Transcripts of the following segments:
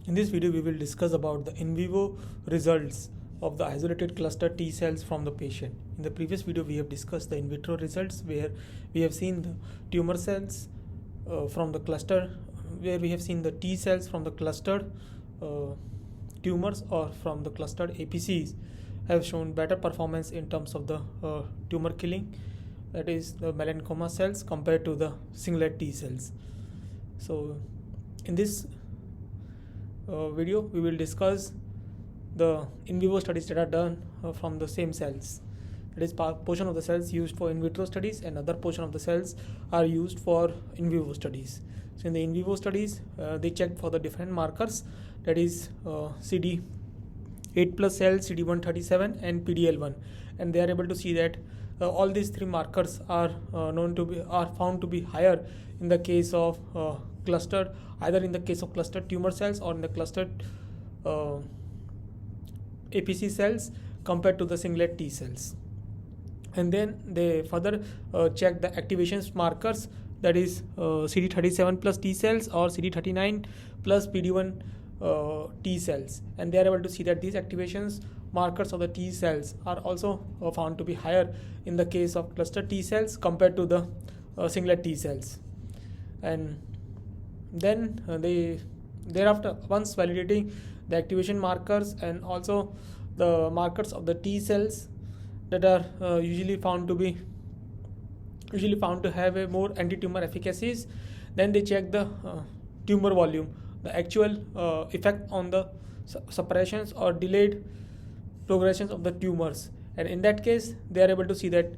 In this video, we will discuss about the in vivo results of the isolated cluster T cells from the patient. In the previous video, we have discussed the in vitro results where we have seen the tumor cells from the cluster, where we have seen the T cells from the clustered tumors or from the clustered APCs have shown better performance in terms of the tumor killing, that is the melanoma cells compared to the singlet T cells. So in this video we will discuss the in vivo studies that are done from the same cells, that is portion of the cells used for in vitro studies and other portion of the cells are used for in vivo studies. So in the in vivo studies they check for the different markers, that is CD8 plus cells, CD137 and PD-L1, and they are able to see that all these three markers are found to be higher in the case of clustered, either in the case of clustered tumor cells or in the clustered APC cells compared to the singlet T cells. And then they further check the activation markers, that is CD37 plus T cells or CD39 plus PD1 T cells, and they are able to see that these activations markers of the T cells are also found to be higher in the case of cluster T cells compared to the singlet T cells. And then they thereafter, once validating the activation markers and also the markers of the T cells that are usually found to have a more anti-tumor efficacies, then they check the tumor volume, the actual effect on the suppressions or delayed progressions of the tumors. And in that case they are able to see that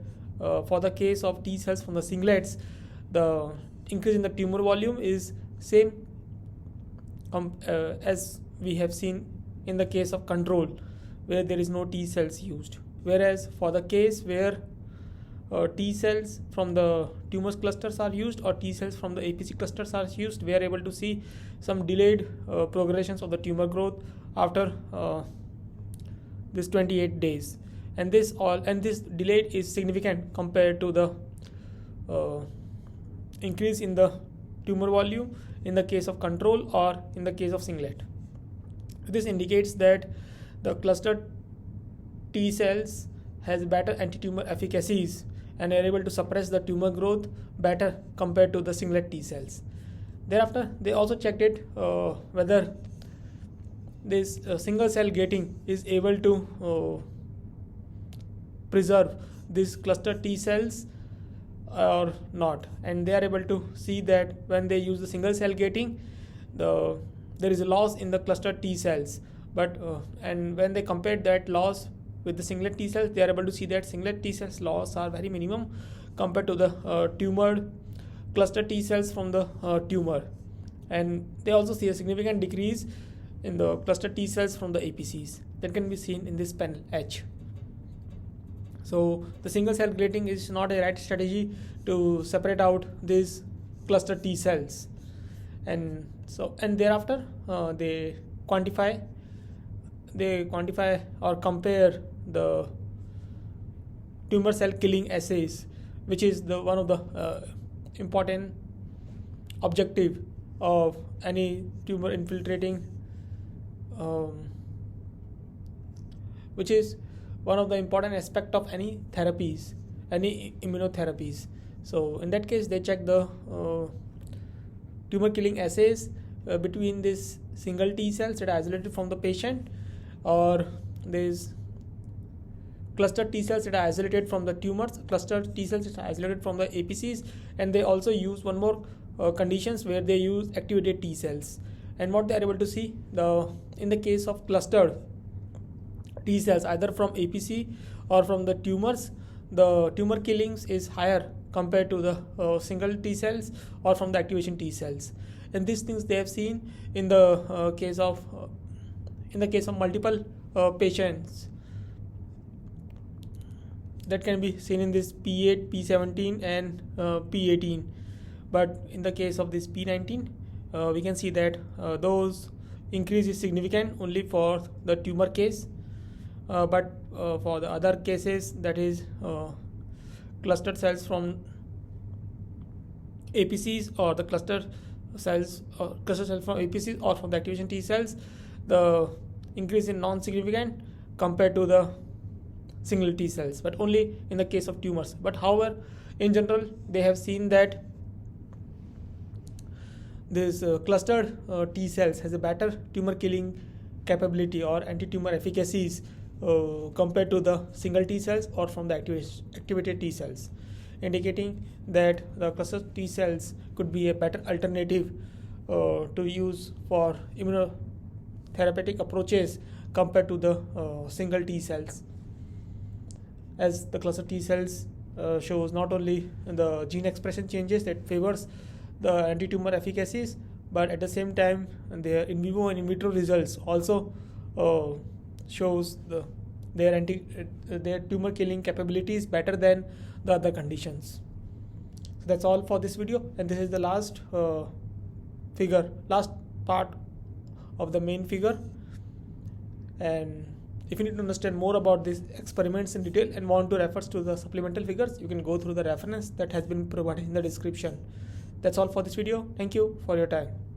for the case of T cells from the singlets, the increase in the tumor volume is same as we have seen in the case of control, where there is no T cells used. Whereas for the case where T cells from the tumors clusters are used or T cells from the APC clusters are used, we are able to see some delayed progressions of the tumor growth after this 28 days, and this delay is significant compared to the increase in the tumor volume in the case of control or in the case of singlet. This indicates that the clustered T cells has better anti-tumor efficacies and are able to suppress the tumor growth better compared to the singlet T cells. Thereafter, they also checked it whether this single cell gating is able to preserve these cluster T cells or not, and they are able to see that when they use the single cell gating, there is a loss in the cluster T cells, but and when they compared that loss with the singlet T cells, they are able to see that singlet T cells loss are very minimum compared to the tumored cluster T cells from the tumor, and they also see a significant decrease in the cluster T cells from the APCs that can be seen in this panel H. So the single cell gating is not a right strategy to separate out these cluster T cells, and thereafter they quantify or compare the tumor cell killing assays, which is the one of the important objective of any tumor infiltrating, which is one of the important aspect of any therapies, any immunotherapies. So in that case they check the tumor killing assays between this single T cells that are isolated from the patient or these cluster T cells that are isolated from the tumors, cluster T cells that are isolated from the APCs, and they also use one more conditions where they use activated T cells. And what they are able to see, in the case of clustered T cells either from APC or from the tumors, the tumor killings is higher compared to the single T cells or from the activation T cells. And these things they have seen in the case of multiple patients, that can be seen in this P8, P17 and P18. But in the case of this P19, we can see that those increase is significant only for the tumor case, but for the other cases, that is clustered cells from APCs or the cluster cells or cluster cells from APC or from the activation T cells, the increase in non-significant compared to the single T cells, but only in the case of tumors. But however, in general, they have seen that this clustered T cells has a better tumor killing capability or anti-tumor efficacies compared to the single T cells or from the activated T cells, indicating that the clustered T cells could be a better alternative to use for immunotherapeutic approaches compared to the single T cells, as the cluster T cells shows not only the gene expression changes that favors the anti-tumor efficacies, but at the same time their in vivo and in vitro results also shows their tumor killing capabilities better than the other conditions. So that's all for this video, and this is the last part of the main figure. And if you need to understand more about these experiments in detail and want to refer to the supplemental figures, you can go through the reference that has been provided in the description. That's all for this video. Thank you for your time.